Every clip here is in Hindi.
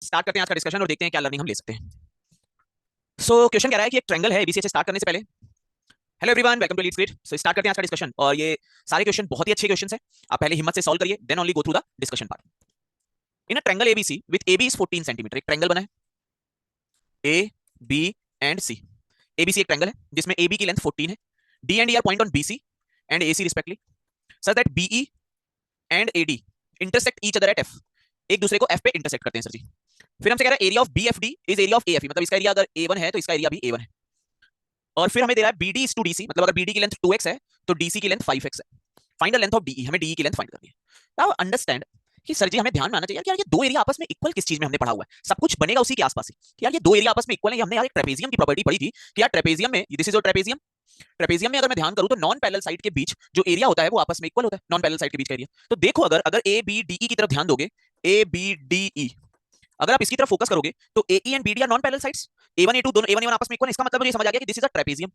स्टार्ट करते हैं आज का डिस्कशन और देखते हैं क्या लर्निंग हम ले सकते हैं। क्वेश्चन कह रहा है कि एक ट्रायंगल है एबीसी से स्टार्ट करने से पहले। Hello everyone, welcome to Leads Grid. So start करते हैं आज का डिस्कशन और ये सारे क्वेश्चन बहुत ही अच्छे क्वेश्चन हैं। आप पहले हिम्मत से सॉल्व करिए, then only go through the discussion part. In a triangle ABC with AB is 14 centimetre, एक ट्रायंगल बना है A B and C. ABC एक ट्रायंगल है जिसमें एबी की लेंथ 14 है, D and E are point on BC and AC respectively, such that BE and AD intersect each other at F. एक दूसरे को एफ पे इंटरसेक्ट करते हैं सर जी। फिर हमसे कह रहा है area of BFD is area of AFE, मतलब इसका एरिया अगर ए1 है तो इसका एरिया भी ए1 है। और फिर हमें दे रहा है बीडी इज टू डीसी, मतलब अगर बीडी की लेंथ 2x है तो डीसी की लेंथ 5x है। Find the length of DE, हमें डीई की लेंथ फाइंड करनी है। नाउ अंडरस्टैंड कि सर जी हमें ध्यान में आना चाहिए कि यार ये दो एरिया आपस में इक्वल किस चीज में हमने पढ़ा हुआ है, सब कुछ बनेगा उसी के आसपास ही कि यार ये दो एरिया आपस में इक्वल है। ये हमने यार एक ट्रेपेजियम की प्रॉपर्टी पढ़ी थी कि यार ट्रेपेजियम में, this is your trapezium, trapezium में अगर मैं ध्यान करूं तो नॉन पैरेलल साइड के बीच जो एरिया होता है वो आपस में इक्वल होता है, नॉन पैरेलल साइड के बीच का एरिया। तो देखो अगर अगर ए बी डी ई की तरफ ध्यान दोगे, ए बी डी ई, अगर आप इसकी तरफ फोकस करोगे तो A E and B D are non parallel sides, A one A two दोनों ए1 ए1 आपस में इक्वल है। इसका मतलब मुझे समझ आ गया कि दिस इज अ ट्रेपेजियम,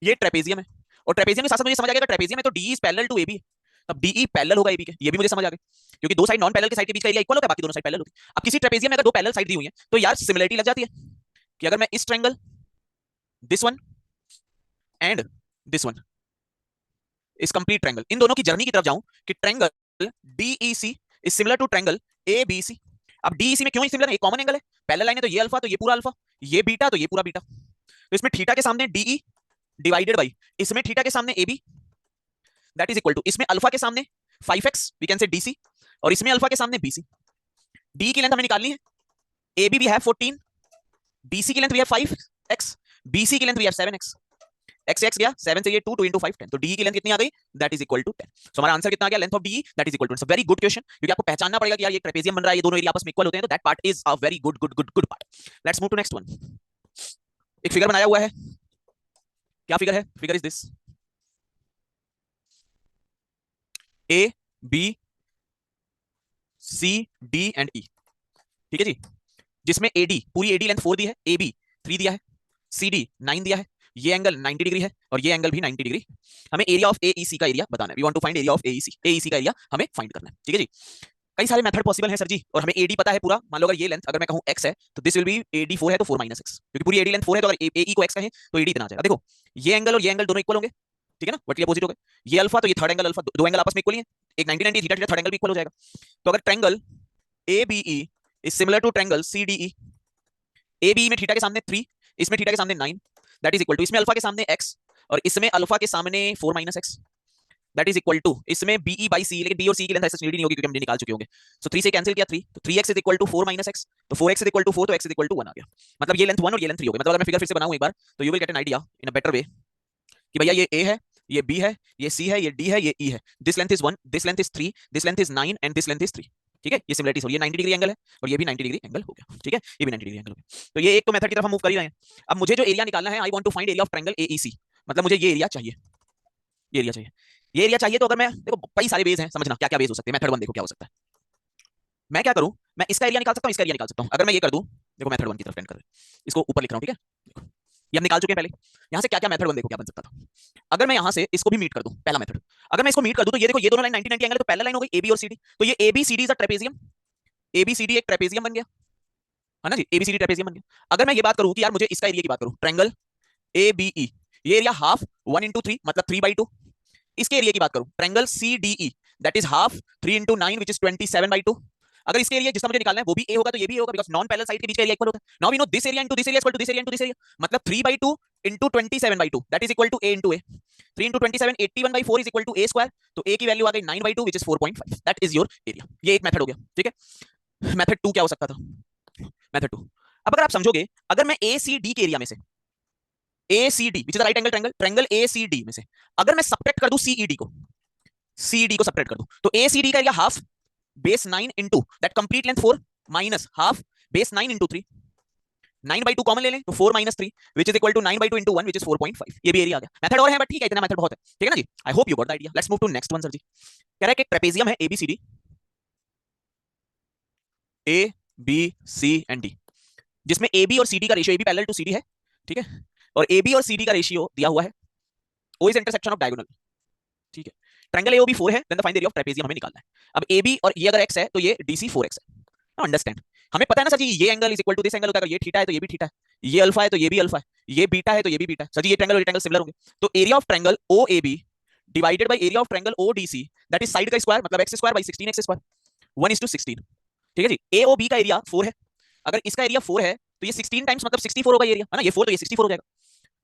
ये ट्रेपेजियम है। और ट्रेपेजियम के साथ साथ मुझे समझ आ गया ट्रेपेजियम है तो D is parallel to AB, तब डीई पैरेलल होगा एबी के, ये भी मुझे समझ आ गया क्योंकि दो साइड नॉन पैरेलल के साइड के बीच का एरिया इक्वल होता है, बाकी दोनों साइड पैरेलल होती है। अब किसी ट्रेपेजियम में अगर दो पैरेलल साइड दी हुई है तो यार सिमिलरिटी लग जाती है कि अगर मैं इस triangle, this one and this one, इस कंप्लीट ट्रायंगल, इन दोनों की जर्नी की तरफ जाऊं कि triangle DEC is similar to triangle ABC. अब डीईसी में क्यों सिमिलर है? एक कॉमन एंगल है, पैरेलल लाइन है तो ये अल्फा तो ये पूरा अल्फा, ये बीटा तो ये पूरा बीटा। तो इसमें थीटा के सामने डीई डिवाइडेड बाई इसमें थीटा के सामने AB, that is equal to इसमें अल्फा के सामने 5x we can say DC और इसमें अल्फा के सामने बीसी। डी की लेंथ हमें निकालनी है, एबी भी है 14, डीसी की लेंथ भी है 5x, बीसी की लेंथ भी है 7x। x से x गया 7 से ये 2 2 into 5 10, तो डी की लेंथ कितनी आ गई? That is equal to 10। So हमारा आंसर कितना आ गया? Length of D that is equal to 10। Very good question, क्योंकि आपको पहचानना पड़ेगा कि यार ये ट्रेपेजियम बन रहा है, ये दोनों एरिया आपस में इक्वल होते हैं, तो that part is a very good good good good part. Let's move to next one. एक फिगर बनाया हुआ है, क्या फिगर है? Figure is this, A B C D and E, ठीक है जी, जिसमें एडी पूरी एडी लेंथ 4 दी है, ए बी 3 दिया है, सी डी 9 दिया है, ये एंगल 90 डिग्री है और ये एंगल भी 90 डिग्री। हमें एरिया ऑफ एईसी का एरिया बताना है, we want to find area of AEC, AEC का एरिया हमें फाइंड करना है, ठीक है जी। कई सारे मेथड पॉसिबल हैं सर जी, और हमें एडी पता है पूरा। मान लो अगर ये लेंथ अगर मैं कहूं x है तो दिस विल बी एडी 4 है तो 4 माइनस x, क्योंकि पूरी एडी लेंथ 4 है तो अगर एई को x कहें तो एडी इतना आ जाएगा। देखो ये एंगल और ये एंगल दोनों इक्वल होंगे, ठीक है ना, वर्टिकली अपोजिट हो गए। ये अल्फा तो ये थर्ड एंगल अल्फा, दो एंगल आपस में इक्वल ही है, एक 90 90 थीटा थीटा, थर्ड एंगल भी इक्वल हो जाएगा। तो अगर triangle ABE is similar to triangle CDE, ABE में थीटा के सामने 3, इसमें थीटा के सामने 9, दैट इज इक्वल टू इसमें अल्फा के सामने x और इसमें अल्फा के सामने 4 minus x, that is equal to इसमें बीई बाई सी, लेकिन बी और सी की लेंथ ऐसे नीड नहीं होगी क्योंकि हम निकाल चुके होंगे। सो 3 से कैंसिल किया 3, तो 3x is equal to 4 minus x, तो 4x इज इक्वल टू 4, तो x इज इक्वल टू 1 आ गया। मतलब ये लेंथ 1 और ये लेंथ 3 हो गई। मतलब अगर मैं फिगर फिर से बनाऊं एक बार तो you will get an idea in a better way कि भैया ये a है, ये b है, ये c है, ये d है, ये e है। This length is 1, this length is 3, this length is 9 and this length is 3, ठीक है। ये सिमिलरिटी हो, ये 90 डिग्री एंगल है और ये भी 90 डिग्री एंगल हो गया, ठीक है, ये भी 90 डिग्री एंगल हो गया। तो ये एक तो मेथड की तरफ हम मूव कर ही रहे हैं। अब मुझे जो एरिया निकालना है, I want to find area of triangle AEC, मतलब मुझे ये एरिया चाहिए, ये एरिया चाहिए, ये एरिया चाहिए। तो अगर मैं, देखो कई सारे बेस हैं, समझना क्या क्या बेस हो सकते हैं। मेथड 1 देखो क्या हो सकता है, मैं क्या करूं, मैं इसका एरिया निकाल सकता हूं, इसका एरिया निकाल सकता हूं। अगर मैं ये कर दूं, देखो मेथड 1 की तरफ टेंड कर रहे हैं, इसको ऊपर लिख रहा हूं, ठीक है। देखो ये हम निकाल चुके हैं पहले। यहां से क्या क्या मेथड 1 देखो क्या बन सकता था। अगर मैं यहां से इसको भी मीट कर दूं, पहला मेथड, अगर मैं इसको मीट कर दूं तो ये देखो ये दोनों लाइन 90 90 एंगल, तो पहला लाइन हो गई एबी और सीडी, तो ये ABCD is a trapezium, ABCD एक ट्रेपेजियम बन गया, है ना जी, एबीसीडी ट्रेपेजियम बन गया। अगर मैं ये बात करूं कि यार मुझे इसका एरिया की बात करूं, ट्रायंगल एबीई, ये एरिया हाफ 1 into 3 मतलब 3/2। इसके एरिया की बात करूं, triangle CDE that is half 3 into 9 which is 27/2। अगर इसके एरिया जिसका मुझे निकालना है वो भी ए होगा तो ये भी ए होगा, बिकॉज़ नॉन पैरेलल साइड के बीच का एरिया इक्वल होता है। Now we know this area into this area equal to this area into this area, मतलब 3/2 into 27/2 that is equal to a into a। 3 into 27 81/4 is equal to a square, तो a की वैल्यू आ गई 9/2 which is 4.5, that is your area. ये एक मेथड हो गया, ठीक है। मेथड 2 क्या हो सकता था? मेथड 2, अब अगर आप समझोगे, अगर मैं ए सी डी के एरिया में से, A C D which is right angle triangle, triangle A C D में से अगर मैं सब्ट्रैक्ट कर दूं सीईडी को, सीडी को सब्ट्रैक्ट कर दूं, तो ए सी डी का area half base 9 into that complete length 4 minus half base 9 into 3, 9/2 common ले लें तो 4 minus 3 which is equal to 9/2 into 1 which is 4.5। ये भी एरिया आ गया। मेथड और है बट ठीक है, इतना मेथड बहुत है, ठीक है ना जी। I hope you got the idea. Let's move to next one sir जी। कह रहा है कि ट्रेपेजियम है ABCD, A B C and D, जिसमें ए बी और सी डी का ratio, A B parallel to C D है, ठीक है, और ए बी और सी डी का रेशियो दिया हुआ है, O is intersection of diagonal, ठीक है। ट्रायंगल एओबी 4 है, then the find area of trapezium हमें निकालना है। अब ए बी और ये अगर x है तो ये डीसी 4x है, अंडरस्टैंड, हमें पता है ना सर जी, ये angle is equal to this angle होता है, ये थीटा है तो ये भी थीटा है, ये अल्फा है तो ये भी अल्फा है, ये बीटा है तो ये भी बीटा है, सर जी ये ट्रायंगल और ये ट्रायंगल सिमिलर होंगे, तो area of triangle O A B divided by area of triangle O D C, that is side का स्क्वायर, मतलब X square by 16x square, 1:16, ठीक है जी। ए ओ बी का एरिया 4 है, अगर इसका एरिया 4 है तो ये 16 टाइम्स मतलब 64 होगा ये एरिया, है ना, ये 4 तो ये 64 हो जाएगा।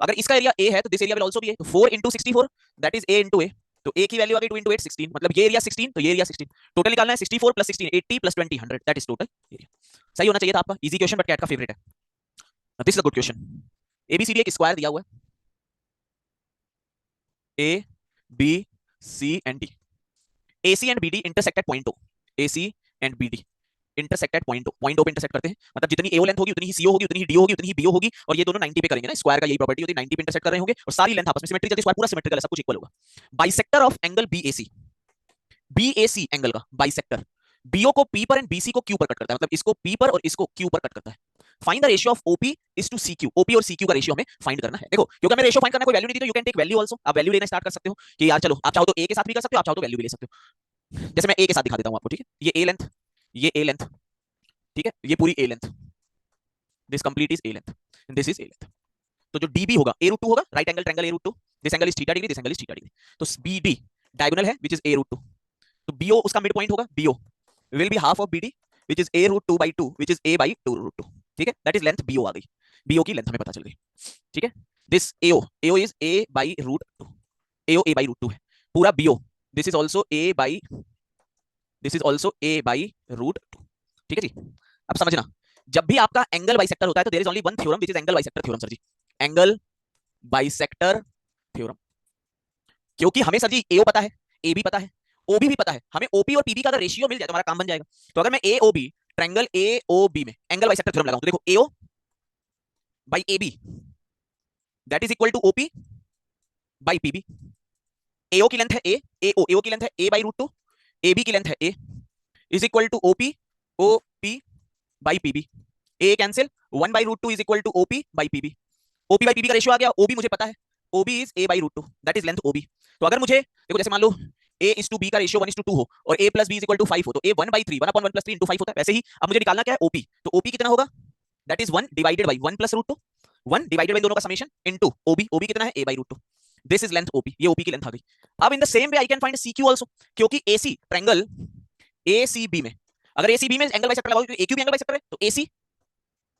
अगर इसका एरिया ए है तो this area will also be A, तो 4 into 64 that is A into A, तो ए की वैल्यू आ गई 2 into 8 16, मतलब ये एरिया 16 तो ये एरिया 16, टोटल निकालना है 64 + 16 80 + 20 100, दैट इज टोटल एरिया। सही होना चाहिए था आपका, इजी क्वेश्चन बट कैट का फेवरेट है। This is a good question. ABCD एक स्क्वायर दिया हुआ है, A B C and D, AC and BD intersect at point O, AC and BD intersect at point O, point O पे इंटरसेक्ट करते हैं, मतलब जितनी AO लेंथ होगी उतनी ही CO होगी, उतनी ही DO होगी, उतनी ही BO होगी, और ये दोनों 90 पे करेंगे ना, स्क्वायर का यही प्रॉपर्टी होती है, 90 पे इंटरसेक्ट कर रहे होंगे और सारी लेंथ आपस में सिमेट्रिकल, स्क्वायर पूरा सिमेट्रिकल है, सब कुछ इक्वल होगा। Bisector of angle BAC angle का बाइसेक्टर BO को P पर एंड BC को Q पर कट करता है, मतलब इसको P पर और इसको Q पर कट करता है। Find the ratio of OP is to CQ, OP और CQ का रेशियो हमें फाइंड करना है। देखो क्योंकि हमें रेशियो फाइंड करना, कोई वैल्यू नहीं दी तो you can take value also, आप वैल्यू लेना स्टार्ट कर सकते हो कि यार चलो आप चाहो तो A के साथ भी कर सकते हो, आप चाहो तो वैल्यू भी ले सकते हो। जैसे मैं A के साथ दिखा देता हूं आपको, ठीक है, ये A लेंथ, ये A लेंथ, ठीक है, ये पूरी A length, this complete is A length, this is A length. तो जो DB होगा A√2 होगा, right angle triangle A√2, this angle is theta degree, this angle is theta degree, तो BD डायगोनल है व्हिच इज A√2, तो BO उसका मिड पॉइंट होगा, BO will be half of BD which is A√2/2 which is A/2√2, ठीक है, दैट इज लेंथ BO आ गई, BO की लेंथ हमें पता चल गई, ठीक है। This AO is A/√2, AO A/√2 है, पूरा BO this is also A/√2, ठीक है जी। अब समझना, जब भी आपका एंगल बाइसेक्टर होता है तो there is only one theorem which is angle bisector theorem, sir ji angle bisector theorem, क्योंकि हमें सर जी एओ पता है, ए बी पता है, ओबी भी पता है, हमें ओपी और पीबी का अगर रेशियो मिल जाए तो हमारा काम बन जाएगा। तो अगर मैं एओबी ट्रायंगल एओबी में एंगल बाइसेक्टर थ्योरम लगाऊं तो देखो AO by AB that is equal to OP by PB, AO की लेंथ है ए, एओ की लेंथ है A/√2, एबी की लेंथ है A, is equal to OP by PB, A cancel, 1/√2 is equal to OP by PB, OP by PB का रेशियो आ गया, ओबी मुझे पता है, OB is A/√2 that is length OB. तो अगर मुझे देखो जैसे मान लो A/B का रेशियो 1:2 हो और A + B = 5 हो तो A 1/3 1/1 + 3 × 5 होता है, वैसे ही अब मुझे निकालना क्या है OP, तो OP कितना होगा, that is 1 divided by 1 + √2, 1 divided by दोनों का समेशन इनटू OB कितना है A/√2, this is length OP, ये OP की लेंथ आ गई। अब in the same way I can find CQ also, क्योंकि AC ट्रायंगल ACB में, अगर ACB में एंगल बाइसेक्टर लगाओ क्योंकि AQ भी एंगल बाइसेक्टर है, तो AC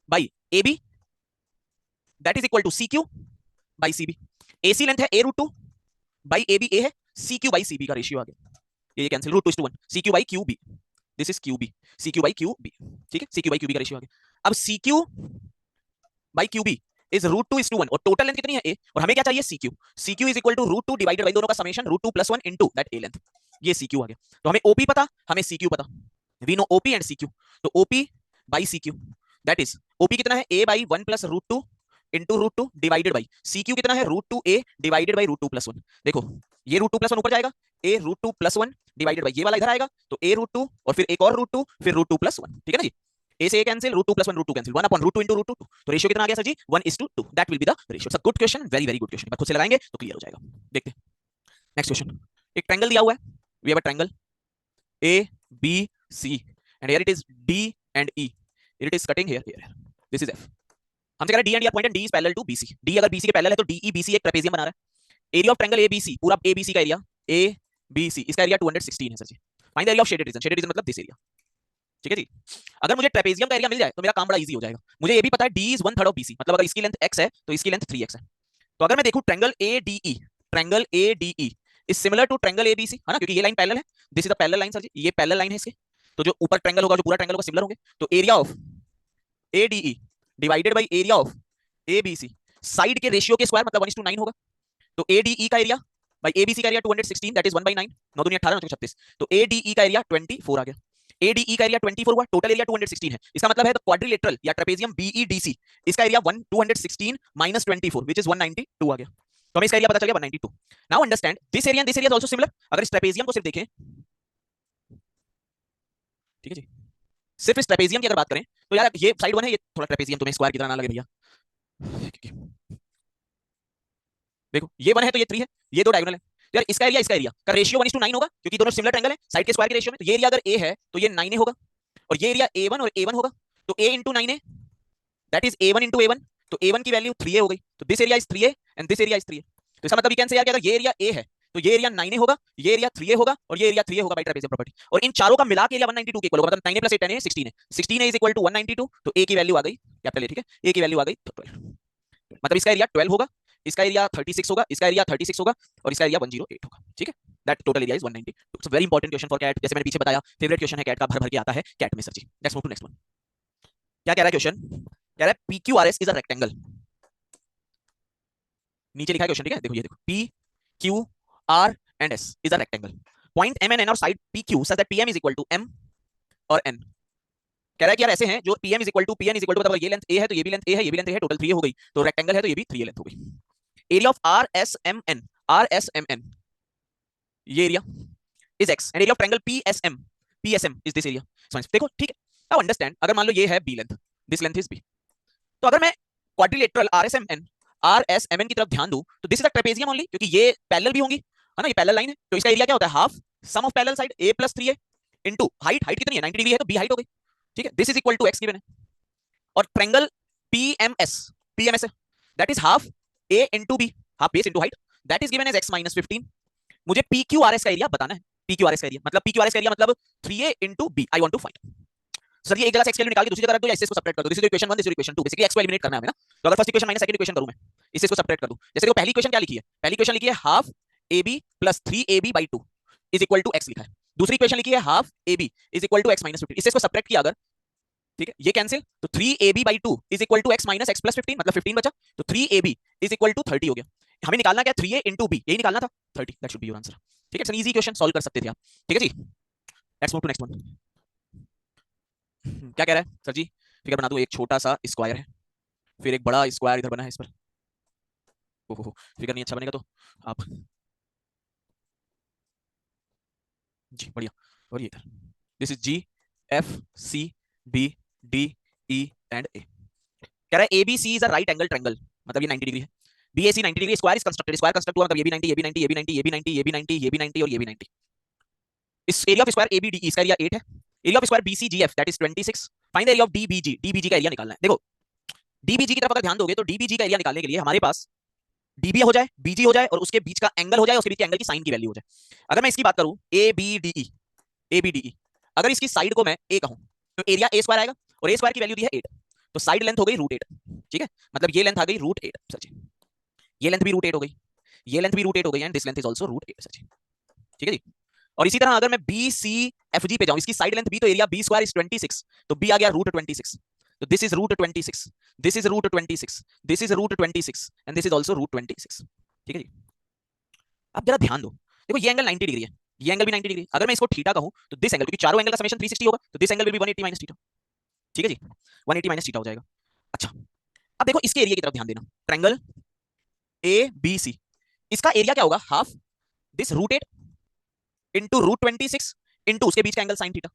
by AB that is equal to CQ by CB, AC length है A√2 बाई AB A है, CQ बाई CB का रेशियो आ गया, ये cancel, √2:1 CQ by QB, this is QB, CQ by QB, ठीक है, CQ बाई QB का रेशियो आ गया। अब CQ बाई QB इज √2:1 और टोटल लेंथ कितनी है A, और हमें क्या चाहिए CQ, CQ is equal to √2 divided by दोनों का summation √2 + 1 into that A length, ये CQ आ गया। तो हमें OP पता, हमें CQ पता, we know OP and CQ, तो OP by CQ that is OP कितना है A/1 + √2 into √2 divided by CQ कितना है √2A डिवाइडेड बाई √2 + 1, देखो ये √2 + 1 ऊपर जाएगा, A√2 + 1 डिवाइडेड बाई ये वाला इधर आएगा तो A√2 और फिर एक और √2 फिर √2 + 1, ठीक है ना जी, A से A कैंसिल, √2 + 1 √2 कैंसिल, 1/√2 into √2, तो रेशियो कितना आ गया sir ji 1:2, that will be the ratio. Good question, very very good question, खुद से लगाएंगे तो क्लियर हो जाएगा। देखते हैं नेक्स्ट क्वेश्चन, एक ट्रायंगल दिया हुआ है, we have a triangle ABC and here it is D and E, it is cutting here, this is F, हमसे कह रहा है D and E are point and D is parallel to BC, D अगर BC के पैरेलल है तो DE BC एक ट्रेपेजियम बना रहा है। एरिया ऑफ ट्रायंगल ABC, पूरा ABC का एरिया, ABC इसका एरिया 216 है sir ji. Find the area of shaded region, shaded region मतलब दिस एरिया, ठीक है जी। अगर मुझे ट्रेपेजियम का एरिया मिल जाए तो मेरा काम बड़ा इजी हो जाएगा। मुझे ये भी पता है D इज 1/3 ऑफ BC, मतलब अगर इसकी लेंथ x है तो इसकी लेंथ 3x है। तो अगर मैं देखूं triangle ADE is similar to triangle ABC, है ना, क्योंकि ये लाइन पैरेलल है, this is the parallel line sir जी, ये पैरेलल लाइन है इसके, तो जो ऊपर ट्रायंगल होगा, जो पूरा ट्रायंगल होगा सिमिलर होंगे, तो area of ADE divided by area of ABC side के रेशियो के स्क्वायर मतलब 1:9 होगा, तो ADE का एरिया बाय ABC का एरिया 216 दैट इज 1/9, 9 दूनी 18 9 36, तो ADE का एरिया 24 आ गया, ADE का एरिया 24 हुआ, टोटल एरिया 216 है, इसका मतलब है तो क्वाड्रिलेटरल या ट्रेपेजियम BEDC इसका एरिया 216 माइनस 24 व्हिच इज 192 आ गया, तो हमें इसका एरिया पता चल गया 192। Now understand this area and this area is also similar, अगर इस ट्रेपेजियम को सिर्फ देखें, ठीक है जी, सिर्फ इस ट्रेपेजियम की अगर बात करें तो यार ये साइड 1 है, ये थोड़ा ट्रेपेजियम तुम्हें स्क्वायर की तरह ना लगे भैया, देखो ये 1 है तो ये 3 है, ये दो डायगोनल है, तो यार इसका एरिया का रेशियो 1:9 होगा, क्योंकि दोनों सिमिलर ट्रायंगल है, साइड के स्क्वायर के रेशियो में, तो ये एरिया अगर A है तो ये 9A होगा, और ये एरिया A1 और A1 होगा, तो A into 9A, that is A1 into A1, तो A1 की वैल्यू 3A हो गई, तो this area is 3A and this area is 3A। तो इसका मतलब ये कैन से यार कि अगर ये एरिया A है तो ये एरिया 9A होगा, ये एरिया 3A होगा और ये एरिया 3A होगा बाय ट्रेपेजियम प्रॉपर्टी, और इन चारों का मिला के एरिया 192 के इक्वल होगा, मतलब 9A + 8 10A 16 है, 16A इज इक्वल टू 192, तो A की वैल्यू आ गई कैपिटल A, ठीक है, A की वैल्यू आ गई 12, मतलब इसका एरिया 12 होगा, इसका एरिया 36 होगा, इसका एरिया 36 होगा और इसका एरिया 108 होगा, ठीक है, that total area is 190। It's a very important question for CAT, जैसे मैंने पीछे बताया फेवरेट क्वेश्चन है कैट का, भर भर के आता है कैट में sir ji. Let's move to next one. क्या कह रहा है क्वेश्चन, कह रहा है PQRS इज अ रेक्टेंगल, नीचे लिखा है क्वेश्चन, ठीक है, देखो ये देखो, PQR and S is a rectangle, point M and N और side PQ such that PM is equal to M और N। कह रहा है कि यार ऐसे हैं जो PM is equal to PN is equal to, मतलब ये लेंथ A है तो ये भी लेंथ A है, ये भी लेंथ A है, टोटल 3 हो गई, तो रेक्टेंगल है तो ये भी 3 लेंथ हो गई। एरिया ऑफ RSMN, RSMN ये area is X and area of triangle PSM is this area. देखो ठीक है, नाउ अंडरस्टैंड, अगर मान लो ये है B length, this length is B, तो अगर मैं क्वाड्रिलेटरल RSMN की तरफ ध्यान दूं तो this is a trapezium only, क्योंकि ये पैरेलल भी होंगी, है ना, ये पैरेलल लाइन है, तो इसका एरिया क्या होता है, half sum of parallel side A + 3A into height, height कितनी है 90 डिग्री है तो B हाइट हो गई, ठीक है, this is equal to X given है। और ट्रायंगल PMS है, that is half A into B, half base into height, that is given as X - 15। मुझे PQRS का एरिया बताना है, PQRS का एरिया मतलब 3A into B, I want to find. Sir ये एक जगह से x की वैल्यू निकाल के दूसरी जगह रख दो या इससे इसको सबट्रैक्ट कर दो, this is equation 1, this is equation 2, basically x को एलिमिनेट करना है हमें ना, तो अगर first equation minus second equation करूं मैं, इससे इसको सबट्रैक्ट कर दूं, जैसे देखो पहली इक्वेशन क्या लिखी है, पहली इक्वेशन लिखी है half AB + 3AB/2 is equal to x लिखा है, दूसरी इक्वेशन लिखी है half AB is equal to x - 15, इससे इसको सबट्रैक्ट किया अगर, ठीक है, ये कैंसिल, तो 3AB/2 is equal to x - x + 15, मतलब 15 बचा, तो 3AB इज इक्वल टू 30 हो गया। हमें निकालना क्या, 3A इनटू B, यही निकालना था, 30, that should be your answer, ठीक है, it's an easy question, solve कर सकते थे आप, ठीक है जी। Let's move to next one. क्या कह रहा है सर जी, फिगर बना दूं, एक छोटा सा स्क्वायर है, फिर एक बड़ा स्क्वायर इधर बना है इस पर, ओहो फिगर नहीं अच्छा बनेगा तो आप जी बढ़िया, और ये इधर, this is GFCBDE and A। कह रहा है ABC is a right angle triangle, मतलब ये 90 डिग्री है, BAC 90 degree, square is constructed, square construct हुआ मतलब ये भी 90, ये भी 90, ये भी 90, ये भी 90, ये भी 90, ये भी 90 और ये भी 90। इस एरिया ऑफ स्क्वायर ABDE, इसका एरिया 8 है, area of square BCGF that is 26, find the area of DBG, DBG का एरिया निकालना है। देखो DBG की तरफ अगर ध्यान दोगे तो DBG का एरिया निकालने के लिए हमारे पास DB हो जाए, BG हो जाए और उसके बीच का एंगल हो जाए, उसके बीच के एंगल की साइन की वैल्यू हो जाए। अगर मैं इसकी बात करूं ABDE, अगर इसकी साइड को मैं A कहूं तो एरिया A स्क्वायर आएगा और A स्क्वायर की वैल्यू दी है 8, तो साइड लेंथ हो गई √8, ठीक है, मतलब ये लेंथ आ गई √8 सर जी, ये लेंथ भी √8 हो गई, ये लेंथ भी √8 हो गई and this length is also √8 sir जी, ठीक है जी। और इसी तरह अगर मैं BCFG पे जाऊं, इसकी साइड लेंथ B तो एरिया B स्क्वायर इज 26, तो B आ गया √26, तो this is √26, this is √26, this is √26 and this is also √26, ठीक है जी। अब जरा ध्यान दो, देखो ये एंगल 90 डिग्री है, ये एंगल भी 90 डिग्री है, अगर मैं इसको थीटा कहूं तो दिस एंगल, क्योंकि चारों एंगल का समेशन 360 होगा, तो this angle will be 180 minus theta, ठीक है जी, 180 माइनस थीटा हो जाएगा। अच्छा अब देखो इसके एरिया की तरफ ध्यान देना, ट्रायंगल ABC, इसका एरिया क्या होगा, हाफ दिस √8 इंटू √26 इंटू उसके बीच का एंगल sin थीटा।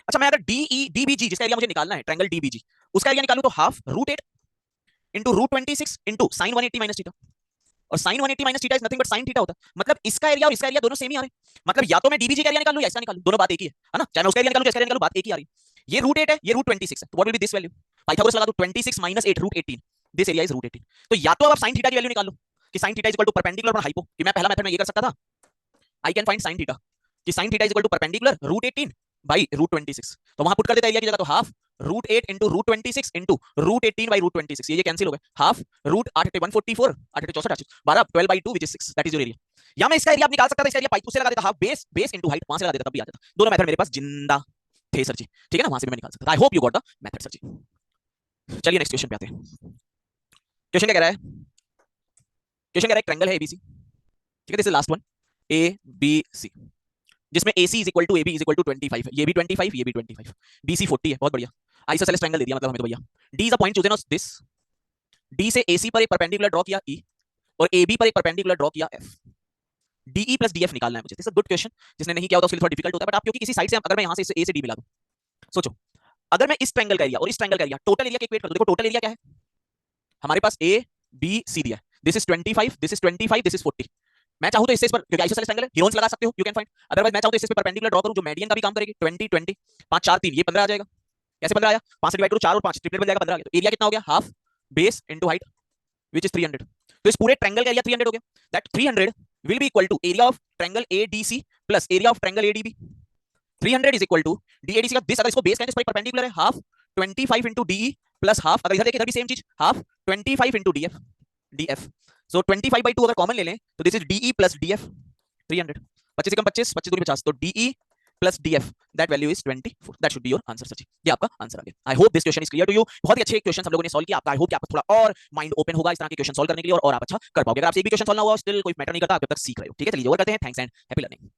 अच्छा मैं अगर DBG जिसका एरिया मुझे निकालना है, ट्रायंगल DBG, उसका एरिया निकालूं तो half √8 into √26 into sin 180 minus theta, और sin 180 minus theta is nothing but sin theta होता है, मतलब इसका एरिया और इसका एरिया दोनों सेम ही आ रहे हैं, मतलब या तो मैं DBG का एरिया निकाल लूं या इसका निकाल लूं, दोनों बात एक ही है ना, चाहे मैं उसका एरिया निकालूं या इसका एरिया निकालूं, बात एक ही आ रही है, ये √8 है, ये √26 है, तो what will be this value, Pythagoras लगा दो, 26 - 8 √18, दिस एरिया इज √18, तो या तो अब आप sin थीटा की वैल्यू निकाल लो कि sin theta is equal to perpendicular upon hypo, कि मैं पहला मेथड में ये कर सकता था, I can find sin theta कि sin theta is equal to perpendicular √18 by √26, तो वहां पुट कर देता एरिया की जगह, तो हाफ √8 इंटू √26 इंटू √18 बाई √26, ये कैंसिल हो गए, half √8 144 8 64 12 12 by 2 which is 6, that is your area. या मैं इसका एरिया निकाल सकता था, इसका एरिया पाई से लगा देता, half base base into height 5 से लगा देता, तब भी आ जाता, दोनों मेथड मेरे पास जिंदा थे सर जी, ठीक है ना, वहां से भी मैं निकाल सकता था। I hope you got the method sir जी। चलिए नेक्स्ट क्वेश्चन पे आते हैं। क्वेश्चन क्या कह रहा है, क्वेश्चन कह रहा है ट्रायंगल है एबीसी, ठीक है, this is last one, ABC, जिसमें AC is equal to AB is equal to 25 है, ये भी 25, ये भी 25, BC 40 है, बहुत बढ़िया, आइसोसेलेस ट्रायंगल दे दिया मतलब हमें तो भैया। D is a point chosen of this, D से AC पर एक परपेंडिकुलर ड्रॉ किया E, और AB पर एक परपेंडिकुलर ड्रॉ किया F, DE प्लस DF निकालना है मुझे, this is a good question, जिसने नहीं किया होता उसके लिए थोड़ा डिफिकल्ट होता है, बट आप क्योंकि किसी साइड से, अगर मैं यहां से A से D मिला दूं, सोचो अगर मैं इस ट्रायंगल का एरिया और इस ट्रायंगल का एरिया टोटल एरिया के इक्वेट कर दूं, देखो टोटल एरिया क्या है हमारे पास, A B C दिया है, this is 25, this is 25, this is 40, मैं चाहूं तो इससे इस पर, क्योंकि आइसोसेलेस ट्रायंगल है, हीरोन्स लगा सकते हो, यू कैन फाइंड, अदरवाइज मैं चाहूं तो इससे परपेंडिकुलर ड्रॉ करूं जो मेडियन का भी काम करेगी, 20 20 5 4 3, ये 15 आ जाएगा, कैसे 15 आया? 5 से डिवाइड करो, 4 और 5 ट्रिपलेट बन जाएगा, 15 आ गया। तो एरिया कितना हो गया? Half base into height which is 300। तो इस पूरे ट्रायंगल का एरिया 300 हो गया। That 300 will be equal to area of triangle ADC plus area of triangle ADB. 300 is equal to DADC का दिस, अगर इसको बेस करें तो परपेंडिकुलर है, half 25 into DE plus half, अगर इधर देखें इधर भी सेम चीज, half 25 into DF DF. So 25/2 अगर कॉमन ले लें तो this is DE plus DF 300। 25 से कम 25, 25 दूनी 50, तो DE plus DF that value is 24। That should be your answer सची। ये आपका आंसर आ गया। I hope this question is clear to you. बहुत ही अच्छे क्वेश्चन हम लोगों ने सॉल्व किया। आपका आई होप कि आपका थोड़ा और माइंड ओपन होगा इस तरह के क्वेश्चन सॉल्व करने के लिए, और आप अच्छा कर पाओगे। अगर आपसे एक भी क्वेश्चन सॉल्व ना हुआ, स्टिल कोई मैटर नहीं करता, आप जब तक सीख रहे हो। ठीक है, चलिए और करते हैं। Thanks and happy learning.